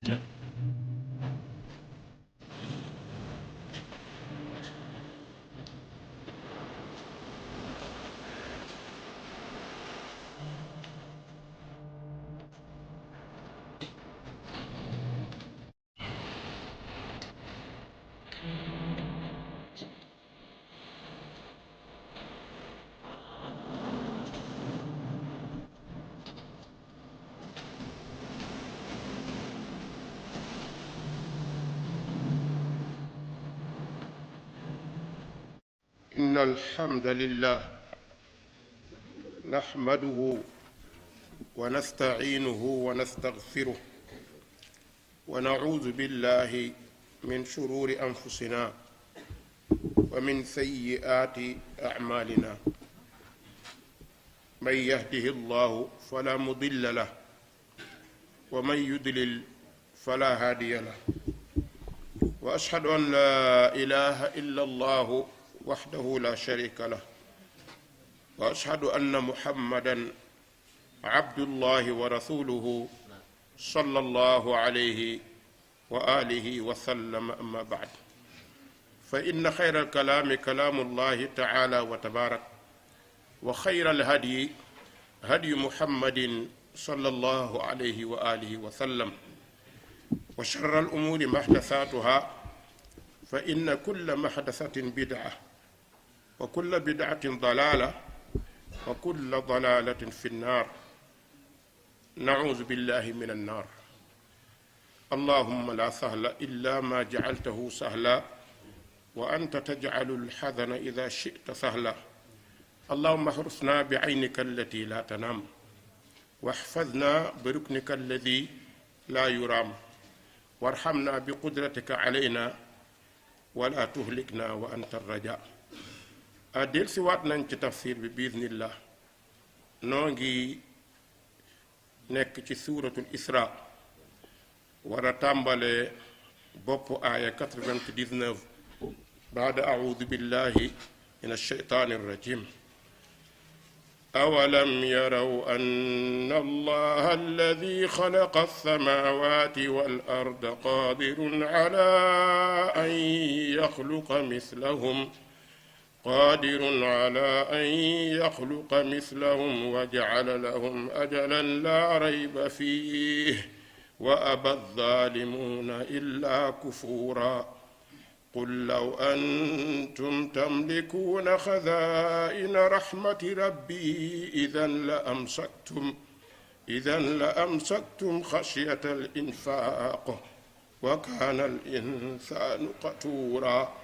إن الحمد لله نحمده ونستعينه ونستغفره ونعوذ بالله من شرور أنفسنا ومن سيئات أعمالنا من يهده الله فلا مضل له ومن يضلل فلا هادي له وأشهد أن لا إله إلا الله وحده لا شريك له وأشهد أن محمدًا عبد الله ورسوله صلى الله عليه وآله وسلم. أما بعد، فإن خير الكلام كلام الله تعالى وتبارك، وخير الهدي هدي محمد صلى الله عليه وآله وسلم، وشر الأمور محدثاتها، فإن كل محدثة بدعة، وكل بدعة ضلالة، وكل ضلالة في النار. نعوذ بالله من النار. اللهم لا سهل إلا ما جعلته سهلا، وأنت تجعل الحزن إذا شئت سهلا. اللهم احرسنا بعينك التي لا تنام، واحفظنا بركنك الذي لا يرام، وارحمنا بقدرتك علينا ولا تهلكنا وأنت الرجاء. del si waat nañ ci tafsir bi biiznillah. noo ngi nekk ci suuratul Isra, war a tàmbale bopp aaya 99 baada audu billahi min alsheytaani arrajim. awalam yaraw anna allaha alladi xalaqa alsamawati wal arda qadirun ala an yaxluqa mislahum قادر على أن يخلق مثلهم وجعل لهم أجلا لا ريب فيه وأبى الظالمون إلا كفورا. قل لو أنتم تملكون خزائن رحمة ربي إذا لأمسكتم خشية الإنفاق وكان الإنسان قتورا.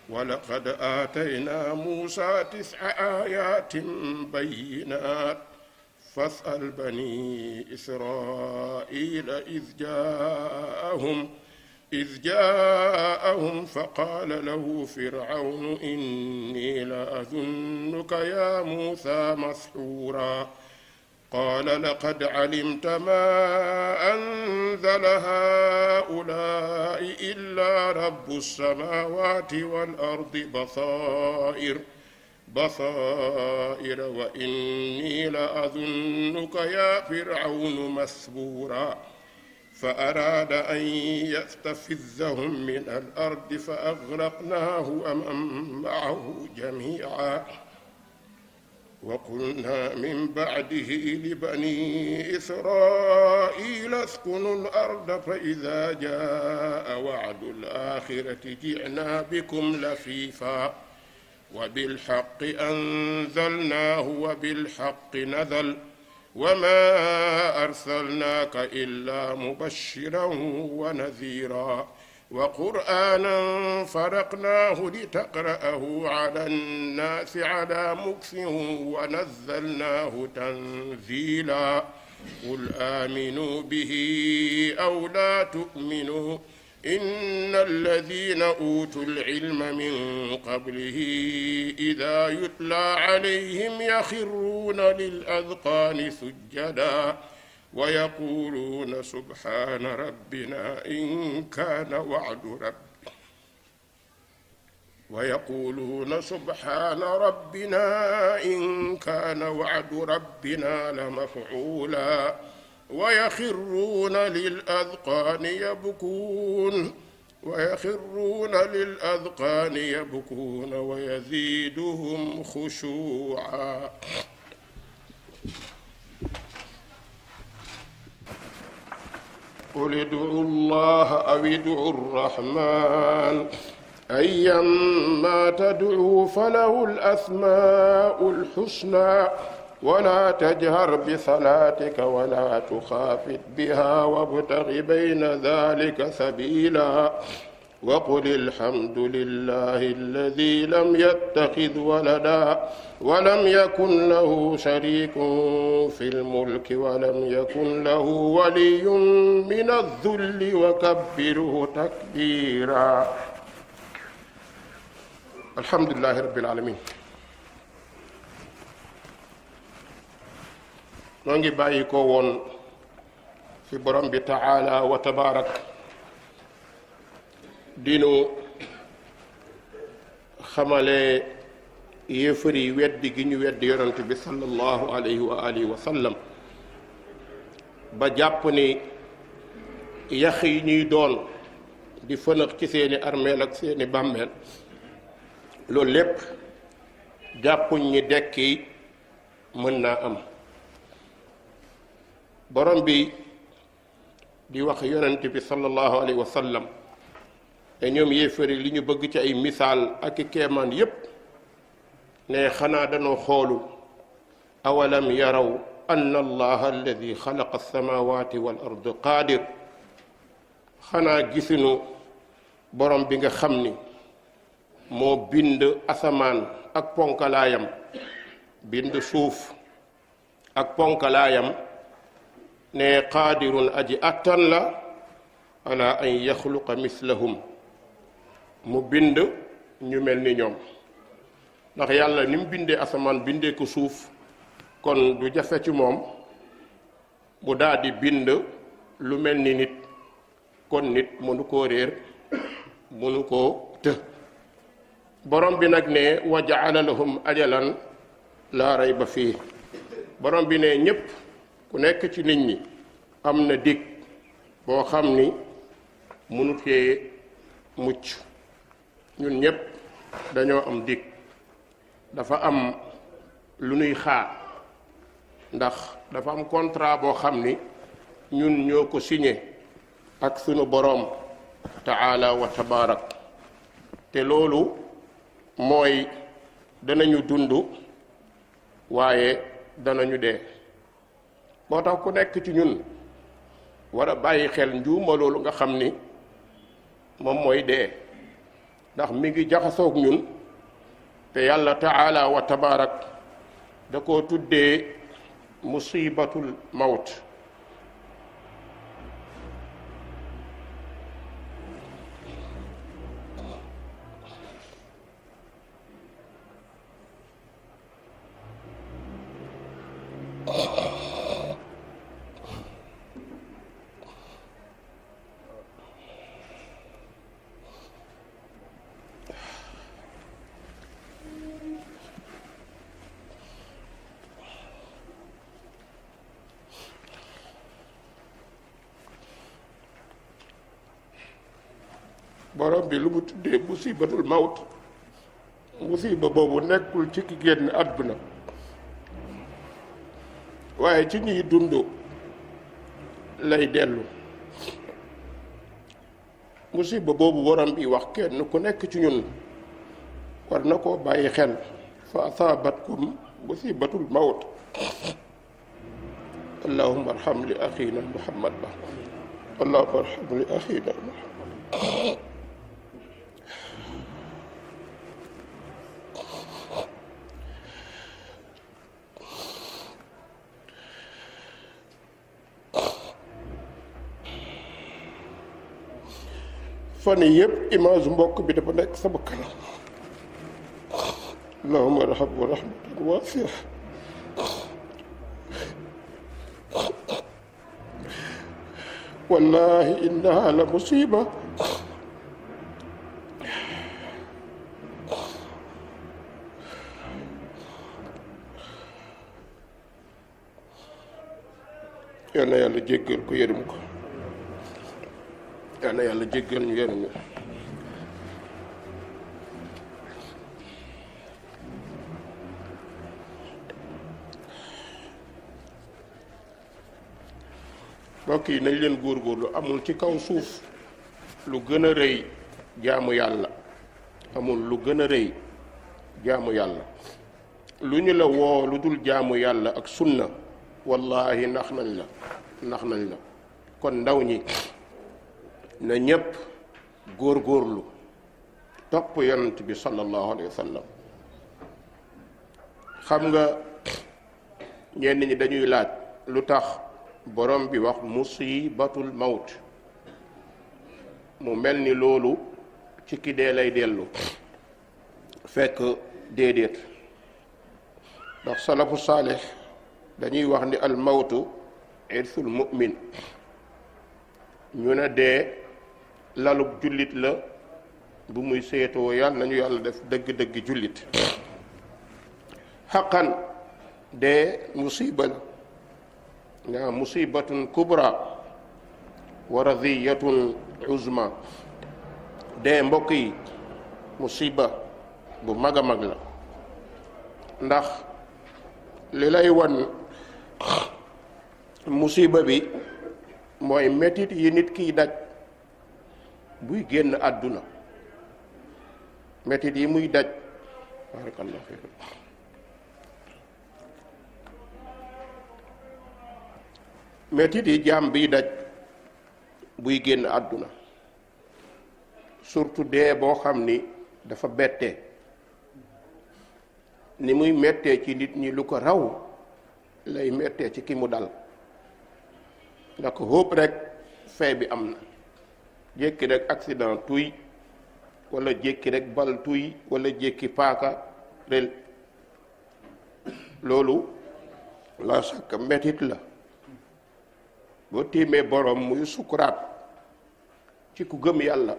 ولقد آتينا موسى 9 آيات بينات فاسأل بني إسرائيل إذ جاءهم فقال له فرعون إني لأظنك يا موسى مسحورا. قال لقد علمت ما أنزل هؤلاء إلا رب السماوات والأرض بصائر وإني لأظنك يا فرعون مسبورا. فأراد أن يستفزهم من الأرض فأغرقناه ومن معه جميعا. وقلنا من بعده لبني إسرائيل اسكنوا الأرض فإذا جاء وعد الآخرة جئنا بكم لفيفا وبالحق أنزلناه وبالحق نزل وما أرسلناك إلا مبشرا ونذيرا. وقرآنا فرقناه لتقرأه على الناس على مكث ونزلناه تنزيلا. قل آمنوا به أو لا تؤمنوا إن الذين أوتوا العلم من قبله إذا يتلى عليهم يخرون للأذقان سجدا ويقولون سبحان ربنا إن كان وعد ربنا لمفعولا. ويخرون للأذقان يبكون ويزيدهم خشوعا. قل ادعوا الله أو ادعوا الرحمن أيما تدعوا فله الأسماء الحسنى ولا تجهر بصلاتك ولا تخافت بها وابتغ بين ذلك سبيلا وقل الحمد لله الذي لم يتخذ ولدا ولم يكن له شريك في الملك ولم يكن له ولي من الذل وكبره تكبيرا. الحمد لله رب العالمين. noo ngi bàyyi ko woon fi borom bi taala wa tabaarak dinu xamale yéefar yi weddi gi ñu weddi yonent bi sallallahu alayhi wa alihi wa sallam ba jàpp ni yax yi ñuy doon di fënax ci seeni armeel ak seeni bàmmeel loolu lépp jàppuñ ñi dekki mën naa am. borom bi di wax yonent bi sallallahu alayhi wa sallam te ñoom yéefari li ñu bëgg ci ay misaal ak i keemaan yépp ne xanaa danoo xoolu awalam yaraw anna allaha alladi xalaqa alsamawati wal ard qaadir xanaa gisunu borom bi nga xam ni moo bind asamaan ak ponkalaayam bind suuf ak ponkalaayam ne qaadirun aji attan la ala an yaxluqa mislahum mu bind ñu mel ni ñoom ndax yàlla ni mu bindee asamaan bindee ko suuf kon du jafe ci moom mu daldi bind lu mel ni nit kon nit mënu koo réer mënu koo të. borom bi nag ne wa jaala lahum ajalan laa rayba fii borom bi ne ñépp ku nekk ci nit ñi am na dig boo xam ni mënu fee mucc. ñun ñépp dañoo am dig dafa am lu nuy xaar ndax dafa am contrat boo xam ni ñun ñoo ko signé ak sunu boroom taala wa tabaarak te loolu mooy danañu dund waaye danañu dee. moo tax ku nekk ci ñun war a bàyyi xel njuuma loolu nga xam ni moom mooy dee ndax mi ngi jaxasoog ñun te yàlla taala wa tabaarak da koo tuddee musibatul mawt. borom bi lu mu tuddee musibatul mawt musiba boobu nekkul ci ki génn àdduna waaye ci ñuy dund lay dellu. musiba boobu borom bi wax kenn ku nekk ci ñun war na koo bàyyi xel. fa asaabatkum musibatul mawt allahumma arham li axina muhammad ba allahumma arham li axina muhammad. fan yii yëpp image mbokk bi dafa nekk sama kanam allahumma arhamhu rahmatan waasi'a wallahi innaha la musiba yal na yàlla jéggal ko yërëm ko, yal na yàlla jéggal ñu yërëm ñu. mbokk yi nañ leen góorgóorlu. amul ci kaw suuf lu gën a rëy jaamu yàlla, amul lu gën a rëy jaamu yàlla. lu ñu la woo lu dul jaamu yàlla ak sunna wallahi nax nañ la. kon ndaw ñi na ñépp góorgóorlu topp yonent bi sallallahu alayhi wa sallam. xam nga ñenn ñi dañuy laaj lu tax borom bi wax musibatul mawt, mu mel ni loolu ci ki dee lay dellu, fekk déedéet. ndax salafu saalix dañuy wax ni al mawtu irsul mu'min, ñu ne dee lalub jullit la bu muy seetoo. yàlla nañu yàlla def dëgg-dëgg jullit. xaqan dee musiba la, nga musibatun kubra wa radiyatun uzma. dee mbokk yi musiba bu mag a mag la. ndax li lay wan musiba bi mooy metit yi nit kiy daj buy génn àdduna. metit yi muy daj, barakallahu fiik, metit yi jaam biy daj buy génn àdduna, surtout dee boo xam ni dafa bette, ni muy mettee ci nit ñi lu ko raw lay mettee ci ki mu dal. ndax hóob rek fee bi am na, jékki rek accident tuy, wala jékki rek bal tuy, wala jékki paaka rel. loolu la sakk mettit la. boo tiimee borom muy sukuraat ci ku gëm yàlla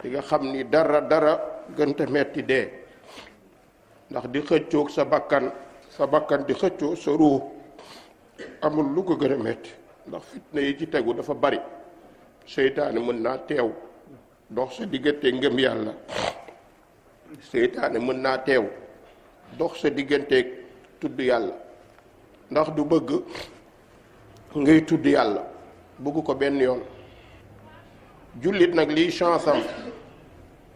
di nga xam ni dara gënta metti dee. ndax di xëccoog sa bakkan di xëccoo sa ruux, amul lu ko gën a metti. ndax fitna yi ci tegu dafa bari. seytaane mën naa teew dox sa diggante ngëm yàlla, seytaane mën naa teew dox sa digganteeg tudd yàlla. ndax du bëgg ngay tudd yàlla, bëgg ko benn yoon. jullit nag liy chance am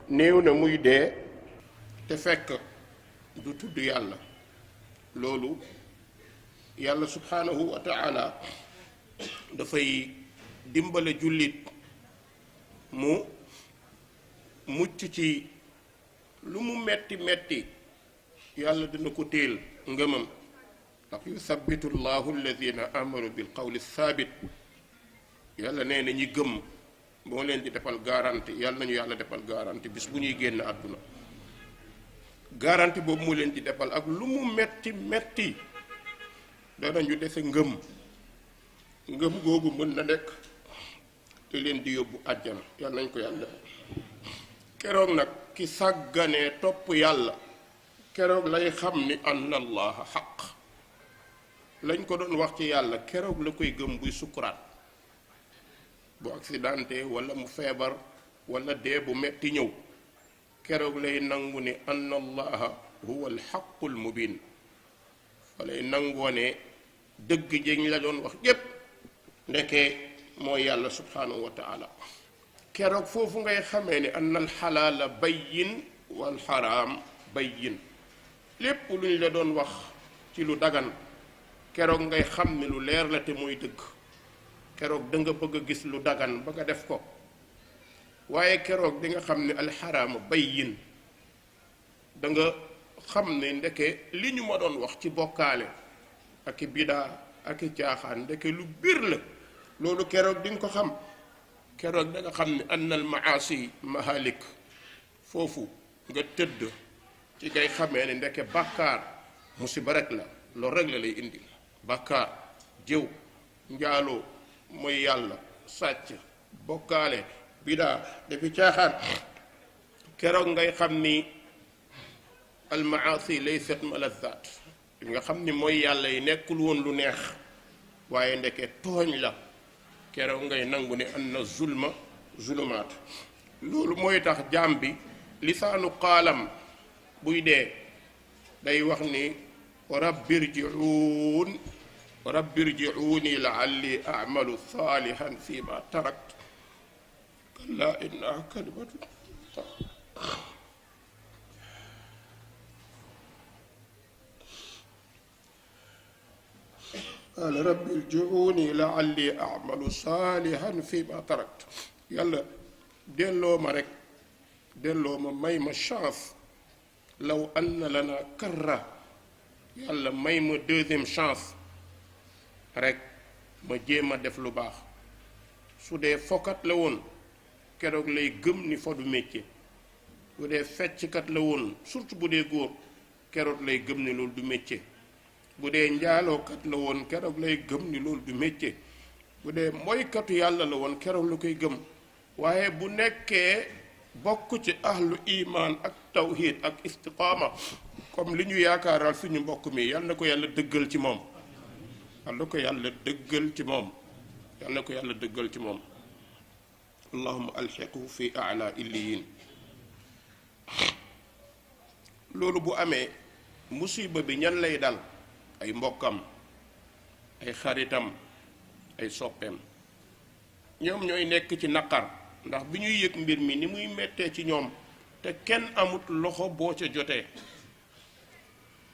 néew na muy dee te fekk du tudd yàlla. loolu yàlla subhanahu wa ta'ala dafay dimbale jullit mu mucc ci lu mu metti yàlla dina ko téel ngëmam. ndax yusabbitu llahu alladina amanu bil qawli thabit. yàlla nee na ñi gëm moo leen di defal garanti. yàlla nañu yàlla defal garanti bis bu ñuy génn àdduna. garanti boobu mu leen di defal ak lu mu metti danañu dese ngëm googu mën na nekk te leen di yóbbu àjjana. yàlla nañ ko yàlla. keroog nag ki sàgganee topp yàlla, keroog lay xam ni anna allaha xaq. lañ ko doon wax ci yàlla keroog la koy gëm buy sukkuraat. bu accidenté wala mu feebar wala dee bu metti ñëw, keroog lay nangu ni anna allaha huwa alxaqul mubin. fa lay nangoo ne dëgg jéñ la doon wax yépp ndekee mooy yàlla subhanahu wa taala. keroog foofu ngay xamee ni anna alxalaala bayyin wal xaraam bayyin. lépp luñ la doon wax ci lu dagan keroog ngay xam ni lu leer la te mooy dëgg. keroog da nga bëgg a gis lu dagan ba nga def ko, waaye keroog di nga xam ne alxaraama bayyin. da nga xam ne ndeke li ñu ma doon wax ci bokkaale ak i bidaa ak i caaxaan ndeke lu biir la. loolu keroog di nga ko xam. keroog da nga xam ne anna al maasi mahalik. foofu nga tëdd ci ngay xamee ne ndeke bàkkaar musiba rek la. loolu rek la lay indi. bàkkaar, jëw, njaaloo, mooy yàlla, sàcc, bokkaale, bidaa, dafi caaxaan. keroog ngay xam ni almaasi laysat malazat. nga xam ni mooy yàlla yi nekkul woon lu neex. waaye ndeke tooñ la keroog ngay nangu ne anna zulma zulumaat. loolu mooy tax jaam bi lisaanu qaalam buy dee day wax ni rabbi irji'uuni la'alli a'malu saalihan fi ma tarakt kallaa innahaa kalimatun qaala rabbi irji'uuni la'alli a'malu saalihan fi ma tarakt. yàlla delloo ma rek delloo ma may ma chance law anna lana karra yàlla may ma deuxième chance rek ma jéem a def lu baax. su dee fokat la woon keroog lay gëm ni fo du métier. bu dee fecckat la woon surtout bu dee góor keroog lay gëm ni loolu du métier. bu dee njaalookat la woon keroog lay gëm ni loolu du métier. bu dee moykatu yàlla la woon keroog la koy gëm. waaye bu nekkee bokk ci ahlu imaan ak tawhid ak istiqaama comme li ñu yaakaaral suñu mbokk mi yal na ko yàlla dëggal ci moom. yal na ko yàlla dëggal ci moom. yal na ko yàlla dëggal ci moom. allahumma alxiqhu fi a'la illiyin. loolu bu amee musiba bi ñan lay dal ay mbokkam ay xaritam ay soppeem ñoom ñooy nekk ci naqar ndax bi ñuy yëg mbir mi ni muy mettee ci ñoom te kenn amut loxo boo ca jotee.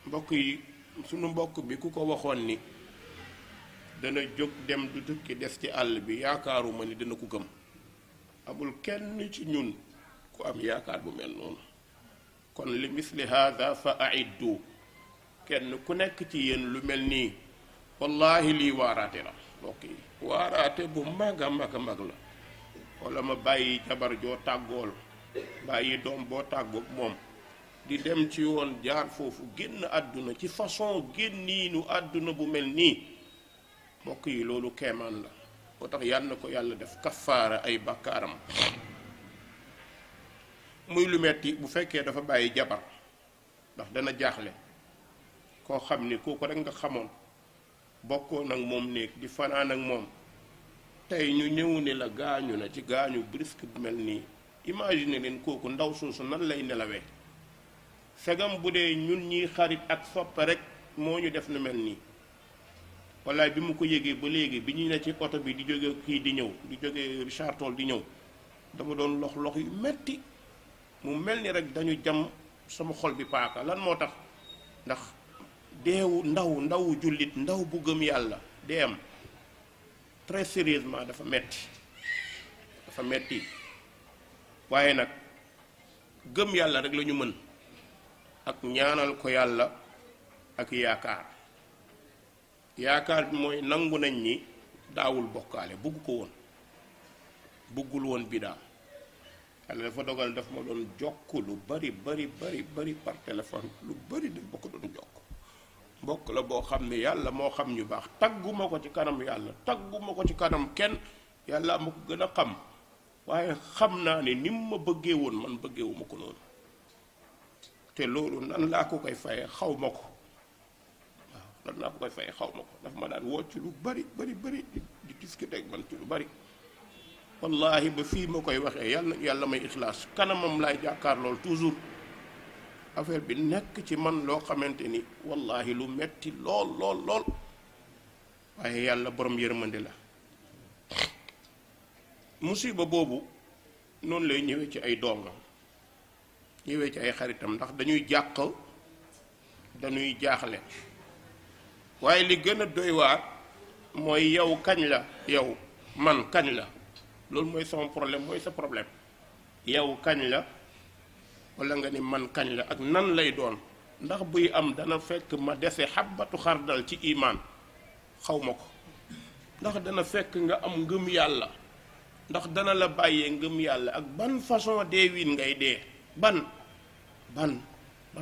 mbokk yi sunu mbokk bi ku ko waxoon ni dana jóg dem du tukki des ci àll bi yaakaaruma ni dina ko gëm. amul kenn ci ñun ku am yaakaar bu mel noonu. kon li misli hada fa aiddu kenn ku nekk ci yéen lu mel nii wallahi lii waaraate la mbokk yi waaraate bu mag a mag a mag la. wala ma bàyyi jabar joo tàggool bàyyi doom boo tàggoog moom di dem ci yoon jaar foofu génn àdduna ci façon génniinu àdduna bu mel nii mbokk yi loolu keemaan la. moo tax yàlla na ko yàlla def kafaara ay bakkaaram. muy lu metti bu fekkee dafa bàyyi jabar ndax dana jaaxle koo xam ni kooku rek nga xamoon bokkoon ak moom néeg di fanaan ak moom tey ñu ñëw ni la gaañu na ci gaañu brisque bu mel nii. imagine leen kooku ndaw soosu nan lay nelawee. segam bu dee ñun ñiy xarit ak soppe rek moo ñu def nu mel nii. wallaay bi mu ko yégee ba léegi bi ñu ne ci oto bi di jóge kii di ñëw di jóge Richard Toll di ñëw dama doon lox yu metti mu mel ni rek dañu jam sama xol bi paaka. lan moo tax ndax deewu ndawu jullit ndaw bu gëm yàlla dee am très sérieusement dafa metti waaye nag gëm yàlla rek la ñu mën ak ñaanal ko yàlla ak yaakaar bi mooy nangu nañ ni daawul bokkaale bugg ko woon buggul woon bidaa. yàlla dafa dogal daf ma doon jokk lu bari par téléphone lu bari dañ bokk doon jokk. mbokk la boo xam ne yàlla moo xam ñu baax tagguma ko ci kanam yàlla tagguma ko ci kanam kenn yàlla ma ko gën a xam waaye xam naa ne ni mu ma bëggee woon man bëggeewuma ko noonu. te loolu nan laa ko koy fayee xaw ma ko waaw nan laa ko koy fayee xaw ma ko daf ma daan woo ci lu bari di discuter ak man ci lu bari. wallahi ba fii ma koy waxee yàlla may ixlaas kanamam laay jàkkaar lool toujours affaire bi nekk ci man loo xamante ni wallahi lu metti lool waaye yàlla borom yërmande la. musiba boobu noonu lay ñëwee ci ay doomam ñëwee ci ay xaritam ndax dañuy jàq dañuy jaaxle. waaye li gën a doy waar mooy yow kañ la yow man kañ la. loolu mooy sama problème mooy sa problème. yow kañ la wala nga ni man kañ la ak nan lay doon ndax buy am dana fekk ma dese xabbatu xardal ci imaan xaw ma ko. ndax dana fekk nga am ngëm yàlla ndax dana la bàyyee ngëm yàlla ak ban façon deewin ngay dee ban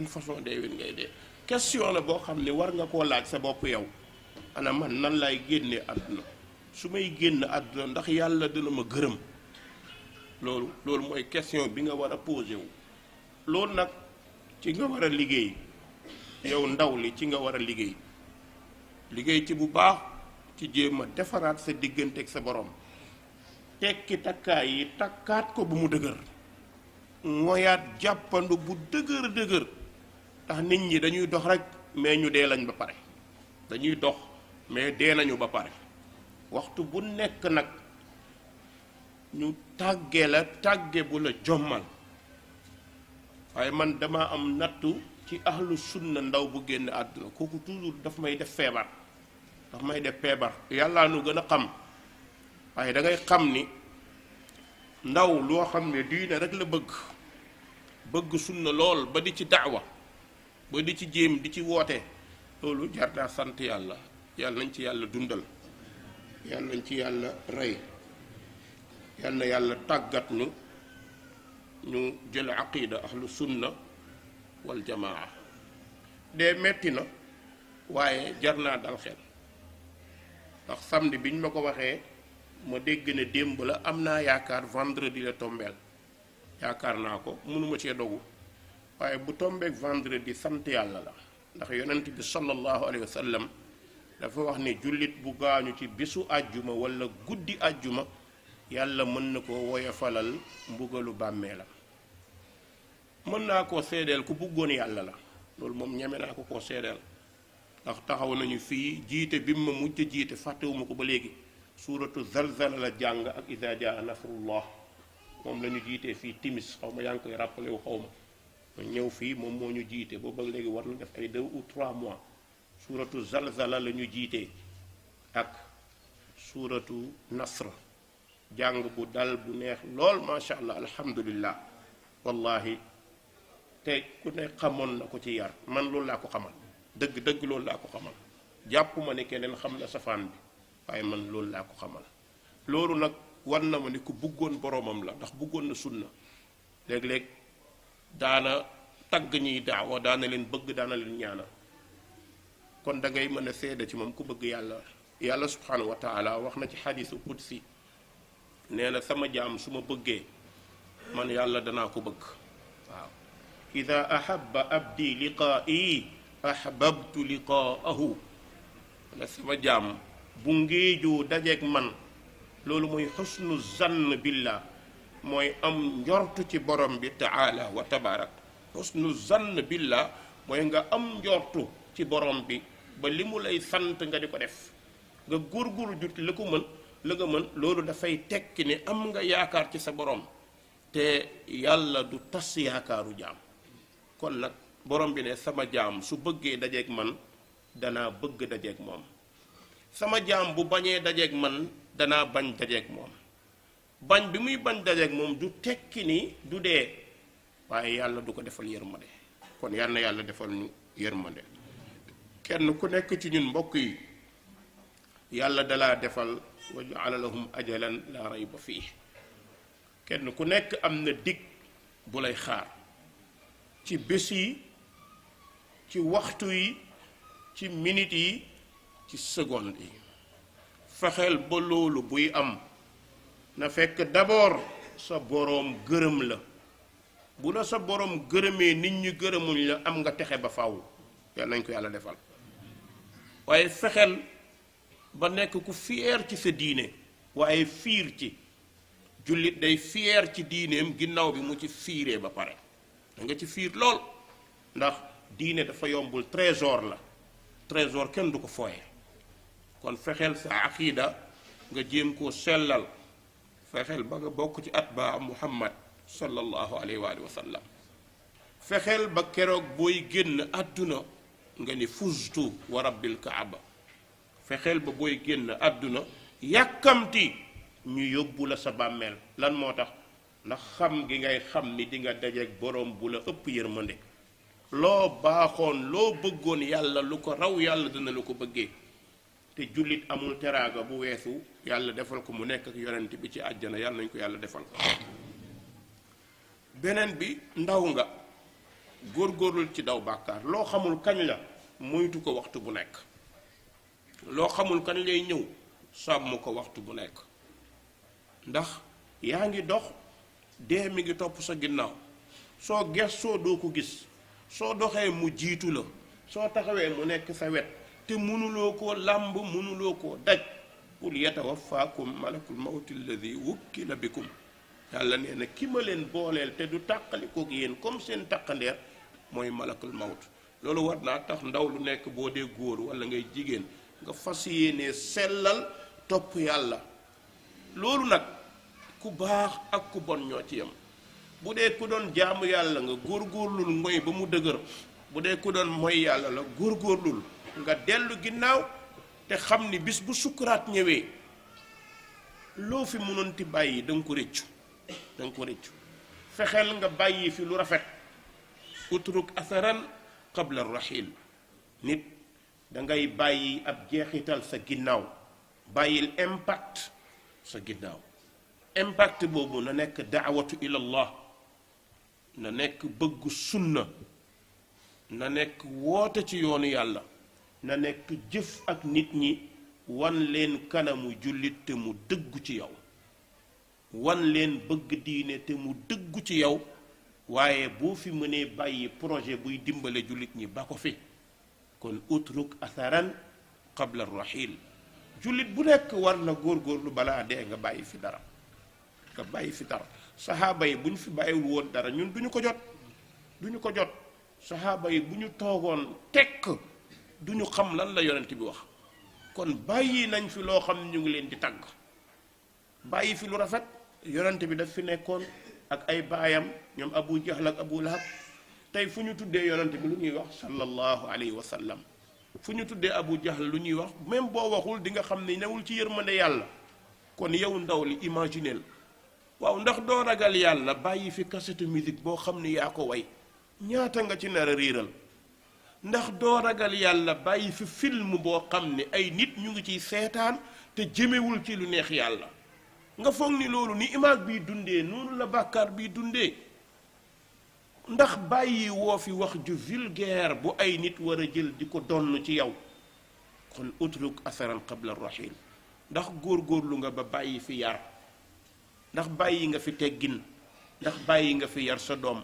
façon deewin ngay dee. question la boo xam ne war nga koo laaj sa bopp yow ana man nan lay génne àdduna su may génn àdduna ndax yàlla dina ma gërëm. loolu mooy question bi nga war a posé wu. loolu nag ci nga war a liggéey yow ndaw li ci nga war a liggéey ci bu baax ci jéem a defaraat sa diggante ak sa borom tekki takkaay yi takkaat ko bu mu dëgër ngoyaat jàppandu bu dëgër dëgër ndax nit ñi dañuy dox rek mais ñu dee lañ ba pare dañuy dox mais dee nañu ba pare waxtu bu nekk nag ñu tàgge la tàgge bu la jommal waaye man dama am nattu ci ahlu sunna ndaw bu génn àdduna kooku toujours daf may def feebar yàlla nu gën a xam waaye da ngay xam ni ndaw loo xam ne diine rek la bëgg sunna lool ba di ci daawa ba di ci jéem di ci woote loolu jar naa sant yàlla nañ ci yàlla dundal yàlla nañ ci yàlla rey yàlla na yàlla tàggat ñu jël aqida ahlu sunna wal jamaa dee metti na waaye jar naa dal xel ndax samedi biñ ma ko waxee ma dégg ne démb la am naa yaakaar vendredi la tombeel yaakaar naa ko mënuma cee dogu waaye bu tombeek vendredi sant yàlla la ndax yonent bi sallallahu alayhi wa sallam dafa wax ne jullit bu gaañu ci bisu àjjuma wala guddi àjjuma yàlla mën na ko woyofalal mbugalu bàmmeelam mën naa koo seedeel ku bëggoon yàlla la loolu moom ñeme naa ko koo seedeel ndax taxaw nañu fii jiite bi ma mujj jiite fàttewuma ko ba léegi suuratu zalzala la jàng ak iza jaa nasrullah moom la ñu jiitee fii timis xaw ma yaa ngi koy rappelé wu xaw ma ñëw fii moom moo ñu jiite boobu ba léegi war na def ay 2 ou 3 mois suuratu zalzala la ñu jiitee ak suuratu nasr jàng bu dal bu neex lool macha allah alhamdulillah wallahi te ku ne xamoon na ko ci yar man loolu laa ko xamal dëgg loolu laa ko xamal jàpp ma ne keneen xam na safaan bi waaye man loolu laa ko xamal loolu nag war na ma ne ku bëggoon boromam la ndax bëggoon na sunna léeg-léeg daana tagg ñiy daawa daana leen bëgg daana leen ñaanal kon da ngay mën a seede ci moom ku bëgg yàlla subhanahu wa taala wax na ci xadiisu qudsi nee na sama jaam su ma bëggee man yàlla danaa ko bëgg waaw ida ahabba abdi liqaa'i ahbabtu liqaahu ne sama jaam bu ngéejoo dajeeg man loolu mooy xusnu zann billah mooy am njortu ci borom bi taala wa tabarak xusnu zann billah mooy nga am njortu ci borom bi ba li mu lay sant nga di ko def nga góorgóorlu jut la nga mën loolu dafay tekki ne am nga yaakaar ci sa borom te yàlla du tas yaakaaru jaam kon nag borom bi ne sama jaam su bëggee dajeeg man danaa bëgg dajeeg moom sama jaam bu bañee dajeeg man danaa bañ dajeeg moom bañ bi muy bañ dajeeg moom du tekki ni du dee waaye yàlla du ko defal yërmande kon yal na yàlla defal ñu yërmande kenn ku nekk ci ñun mbokk yi yàlla dalaa defal wa ja'ala lahum ajalan la rayba fii kenn ku nekk am na dig bu lay xaar ci bés yi ci waxtu yi ci minute yi ci seconde yi fexeel ba loolu buy am na fekk d'abord sa boroom gërëm la bu la sa boroom gërëmee nit ñi gërëmuñ la am nga texe ba faw yàlla nañ ko yàlla defal waaye fexeel ba nekk ku fier ci sa diine waaye fiir ci jullit day fier ci diineem ginnaaw bi mu ci fiiree ba pare da nga ci fiir lool ndax diine dafa yombul trésor la trésor kenn du ko fooye kon fexeel sa aqida nga jéem koo sellal fexeel ba nga bokk ci atbaa muhammad sallallahu alayhi wa sallam fexeel ba keroog booy génn àdduna nga ni fuztu wa rabbil kaaba fexeel ba booy génn àdduna yàkkamti ñu yóbbu la sa bàmmeel lan moo tax ndax xam gi ngay xam ni di nga dajeek boroom bu la ëpp yërmande loo baaxoon loo bëggoon yàlla lu ko raw yàlla dina la ko bëggee te jullit amul teraanga bu weesu yàlla defal ko mu nekk ak yonent bi ci àjjana yàlla nañ ko yàlla defal beneen bi ndaw nga góorgóorlul ci daw bàkkaar loo xamul kañ la moytu ko waxtu bu nekk loo xamul kañ lay ñëw sàmm ko waxtu bu nekk ndax yaa ngi dox dee mi ngi topp sa ginnaaw soo gëstoo doo ko gis soo doxee mu jiitu la soo taxawee mu nekk sa wet te mënuloo koo làmb mënuloo koo daj qul yatawaffaakum malakul mawti alladi wukkila bikum yàlla nee na ki ma leen booleel te du tàqalikook yéen comme seen taqandeer mooy malakul mawt loolu war naa tax ndaw lu nekk boo dee góor wala ngay jigéen nga fas yéene sellal topp yàlla loolu nag ku baax ak ku bon ñoo ci yam bu dee ku doon jaamu yàlla nga góorgóorlul mooy ba mu dëgër bu dee ku doon mooy yàlla la góorgóorlul nga dellu ginnaaw te xam ni bis bu sukkuraat ñëwee loo fi mënoon ti bàyyi da nga ko rëccu da nga ko rëccu fexeel nga bàyyi fi lu rafet utruk atharan qabla rahil nit da ngay bàyyi ab jeexital sa ginnaaw bàyyil impact sa ginnaaw impact boobu na nekk daawatu ilallah na nekk bëggu sunna na nekk woote ci yoonu yàlla na nekk jëf ak nit ñi wan leen kanamu jullit te mu dëggu ci yow wan leen bëgg diine te mu dëggu ci yow waaye boo fi mënee bàyyi projet buy dimbale jullit ñi ba ko fi kon utruk atharan qabla rahil jullit bu nekk war na góorgóorlu balaa dee nga bàyyi fi dara nga bàyyi fi dara saxaaba yi bu ñu fi bàyyiwul woon dara ñun duñu ko jot saxaaba yi bu ñu toogoon tekk duñu xam lan la yonent bi wax kon bàyyi nañ fi loo xam ne ñu ngi leen di tagg bàyyi fi lu rafet yonent bi daf fi nekkoon ak ay baayam ñoom abu jahl ak abu lahab tey fu ñu tuddee yonent bi lu ñuy wax sallallahu alayhi wa sallam fu ñu tuddee abu jahl lu ñuy wax même boo waxul di nga xam ne newul ci yërmande yàlla kon yow ndaw li imagineel waaw ndax doo ragal yàlla bàyyi fi cassette musique boo xam ne yaa ko way ñaata nga ci nar a riiral ndax doo ragal yàlla bàyyi fi film boo xam ne ay nit ñu ngi ciy seetaan te jëmewul ci lu neex yàlla nga foog ni loolu ni image biy dundee noonu la bàkkaar biy dundee ndax bàyyi woo fi wax ju vulgaire bu ay nit war a jël di ko donn ci yow kon utruk asaran qabla rahil ndax góorgóorlu nga ba bàyyi fi yar ndax bàyyi nga fi teggin ndax bàyyi nga fi yar sa doom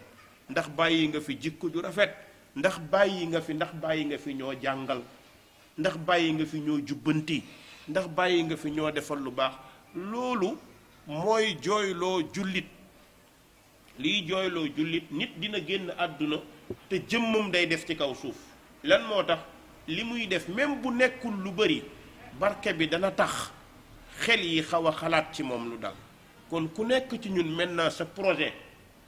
ndax bàyyi nga fi jikko ju rafet ndax bàyyi nga fi ñoo jàngal ndax bàyyi nga fi ñoo jubbanti ndax bàyyi nga fi ñoo defal lu baax loolu mooy jooyloo jullit liy jooyloo jullit nit dina génn àdduna te jëmmam day def ci kaw suuf lan moo tax li muy def même bu nekkul lu bari barke bi dana tax xel yi xaw a xalaat ci moom lu dal kon ku nekk ci ñun maintenant sa projet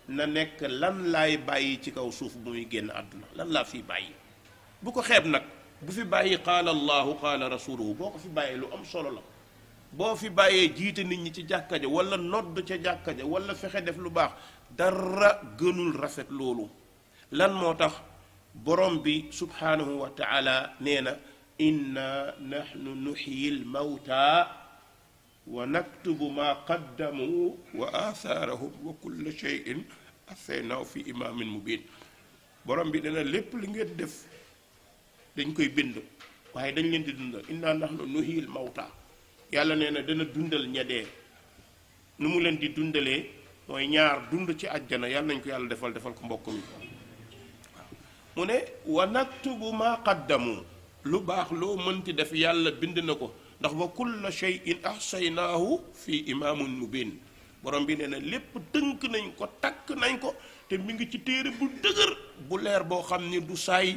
na nekk lan laay bàyyi ci kaw suuf bu muy génn àdduna lan laa fiy bàyyi bu ko xeeb nag bu fi bàyyi qaala allahu qaala rasuluhu boo ko fi bàyyee lu am solo la boo fi bàyyee jiite nit ñi ci jàkka ja wala nodd ca jàkka ja wala fexe def lu baax dara gënul rafet loolu lan moo tax borom bi subhanahu wa taala nee na inna nahnu nuxyi lmawta wa naktubu ma qaddamu wa athaarahum wa kulla cheyin ahsaynaahu fi imaamin mubin borom bi dana lépp li ngeen def dañ koy bind waaye dañ leen di dundal inna nahnu nuxyi lmawta yàlla nee na dana dundal ñedee nu mu leen di dundalee mooy ñaar dund ci àjjana yàlla nañ ko yàlla defal ko mbokk mi waaw mu ne wa naktubu ma qaddamu lu baax loo mënti def yàlla bind na ko ndax wa kulla shay'in ahsaynaahu fi imaamin mubin borom bi nee na lépp tënk nañ ko takk nañ ko te mi ngi ci téere bu dëgër bu leer boo xam ni du saay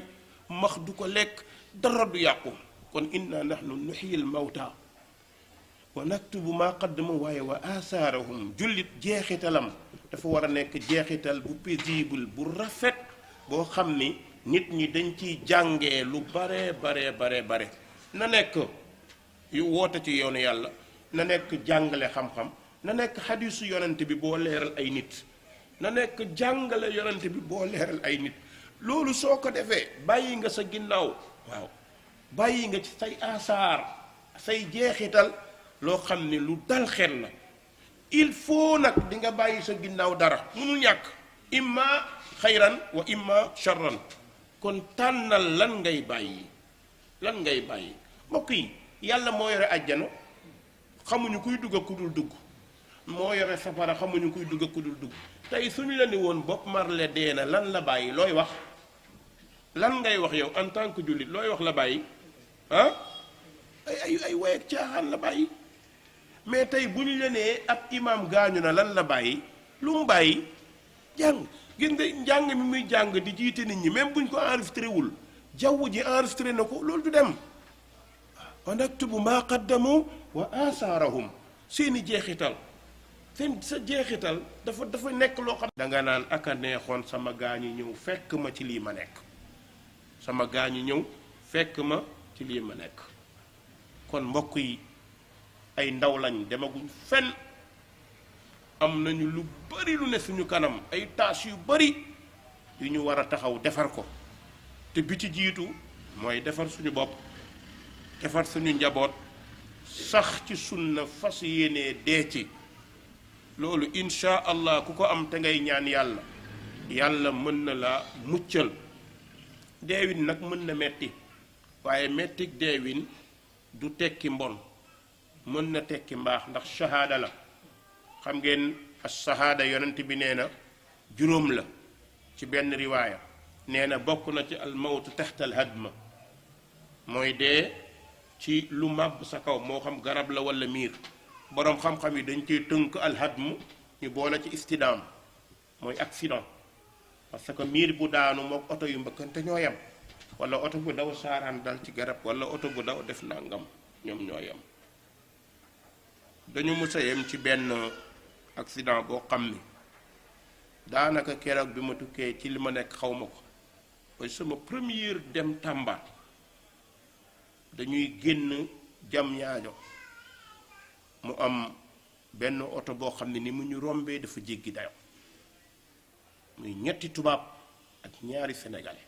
max du ko lekk dara du yàqu kon inna nahnu nuhyil mawta wa naktubu ma qaddamu waaye wa asaarahum jullit jeexitalam dafa war a nekk jeexital bu paisible bu rafet boo xam ni nit ñi dañ ciy jàngee lu bare na nekk yu woote ci yoonu yàlla na nekk jàngale xam-xam na nekk xadiisu yonent bi boo leeral ay nit na nekk jàngale yonent bi boo leeral ay nit loolu soo ko defee bàyyi nga sa ginnaaw waaw bàyyi nga ci say asaar say jeexital loo xam ne lu dal xel la il faut nag di nga bàyyi sa ginnaaw dara munul ñàkk imma xayran wa imma charran kon tànnal lan ngay bàyyi mbokk yi yàlla moo yore àjjana xamuñu kuy dugg ak ku dul dugg moo yore safara xamuñu kuy dugg ak ku dul dugg tey suñu la ni woon Bob Marley dee na lan la bàyyi looy wax lan ngay wax yow en tant que jullit looy wax la bàyyi ah ay way ak caaxaan la bàyyi. mais tey bu ñu la nee ab imam gaañu na lan la bàyyi lu mu bàyyi jàng. gis nga njàng mi muy jàng di jiite nit ñi même buñ ko enregistré wul jaww ji enregistré na ko loolu du dem. wa naktubu maa qaddamu wa asaarahum seeni jeexital seen sa jeexital dafa nekk loo xam. da nga naan aka neexoon sama gaañu ñëw fekk ma ci lii ma nekk sama gaañu ñëw fekk ma ci lii ma nekk kon mbokk yi ay ndaw lañ demaguñ fenn am nañu lu bari lu ne suñu kanam ay tâches yu bari yu ñu war a taxaw defar ko te bi ci jiitu mooy defar suñu bopp defar suñu njaboot sax ci sunna fas yéenee dee ci loolu insha allah ku ko am te ngay ñaan yàlla yàlla mën na la muccal. deewin nag mën na metti waaye mettik deewin du tekki mbon mën na tekki mbaax ndax shahaada la. xam ngeen as-shahaada yonent bi nee na juróom la ci benn riwaaya nee na bokk na ci al-mawtu taxta al-hadma mooy dee ci lu màbb sa kaw moo xam garab la walla miir boroom xam-xam yi dañ koy tënk al-hadm ñu boole ci istidaam mooy accident parce que miir bu daanu mook oto yu mbëkkante ñoo yem walla oto bu daw saaraan dal ci garab walla oto bu daw def nangam ñoom ñoo yem. dañu mës a yem ci benn accident boo xam ni daanaka keroog bi ma tukkee ci li ma nekk xaw ma ko mooy sama première dem Tamba dañuy génn jam ñaajo mu am benn oto boo xam ne ni mu ñu rombee dafa jéggi dayo muy ñetti tubaab ak ñaari sénégalais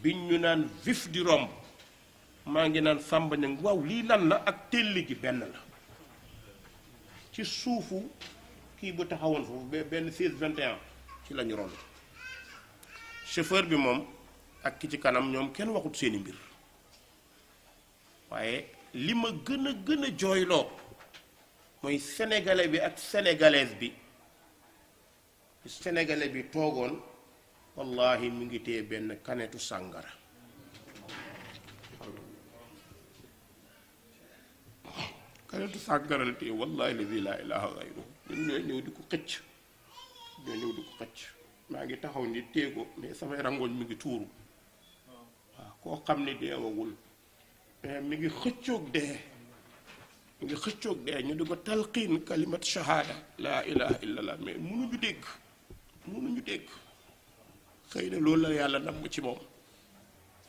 biñ ñu naan vif di romb maa ngi naan Samba Niang waaw lii lan la ak telli gi benn la ci suufu kii bu taxawoon foofu benn 16-21 ci la ñu romb chauffeur bi moom ak ki ci kanam ñoom kenn waxut seeni mbir waaye li ma gën a jooyloo mooy sénégalais bi ak sénégalaise bi sénégalais bi toogoon wallahi mu ngi téye benn kanetu sàngara kanetu sàngara la téye wallahi lazi laa ilaaha gayru ñun ñooy ñëw di ko xëcc maa ngi taxaw ni téye ko mais samay rangoñ mi ngi tuuru waaw koo xam ne deewagul mais mi ngi xëccoog dee ñu di ko talqiin kalimat shahada laa ilaha illallah mais mënuñu dégg xëy na loolu la yàlla namm ci moom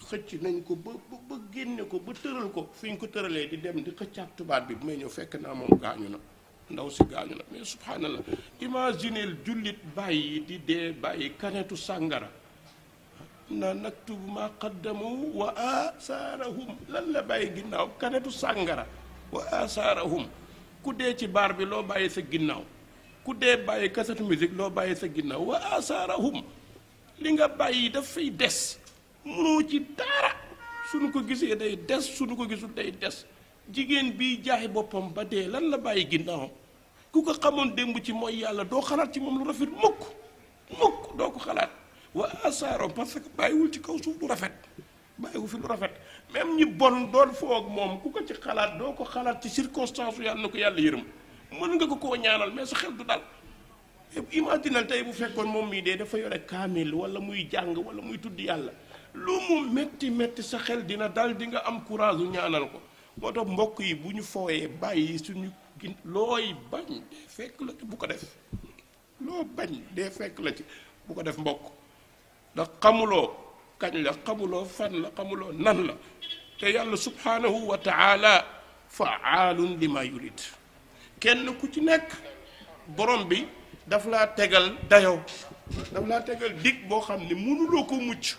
xëcc nañ ko ba génne ko ba tëral ko fi ñu ko tëralee di dem di xëccaat tubaab bi bu may ñëw fekk naa moom gaañu na ndaw si gaañu na mais subhanallah imagineel jullit bàyyi di dee bàyyi kanetu sàngara na naktubu ma qaddamu wa asaarahum lan la bàyyi ginnaaw kanetu sàngara wa asaarahum ku dee ci baar bi loo bàyyi sa ginnaaw ku dee bàyyi kasetu musique loo bàyyi sa ginnaaw wa asaarahum li nga bàyyi dafay des mënoo ci dara suñu ko gisee day des suñu ko gisul day des jigéen bi jaay boppam ba dee lan la bàyyi ginnaaw ku ko xamoon démb ci mooy yàlla doo xalaat ci moom lu rafet mukk doo ko xalaat wa asaaro parce que bàyyiwul ci kaw suuf lu rafet bàyyiwu fi lu rafet même ñi bon doon foog moom ku ko ci xalaat doo ko xalaat ci circonstance yàlla na ko yàlla yërëm mën nga ko koo ñaanal mais sa xel du dal imaginal tey bu fekkoon moom mii dee dafa yore kaamil wala muy jàng wala muy tudd yàlla lu mu metti sa xel dina dal di nga am courage u ñaanal ko moo tax mbokk yi bu ñu fooyee bàyyi suñu looy bañ dee fekk la ci bu ko def loo bañ dee fekk la ci bu ko def mbokk ndax xamuloo kañ la xamuloo fan la xamuloo nan la te yàlla subhanahu wa taala faalun lima yurid kenn ku ci nekk borom bi daf laa tegal dayoo daf laa tegal dig boo xam ne mënuloo ko mucc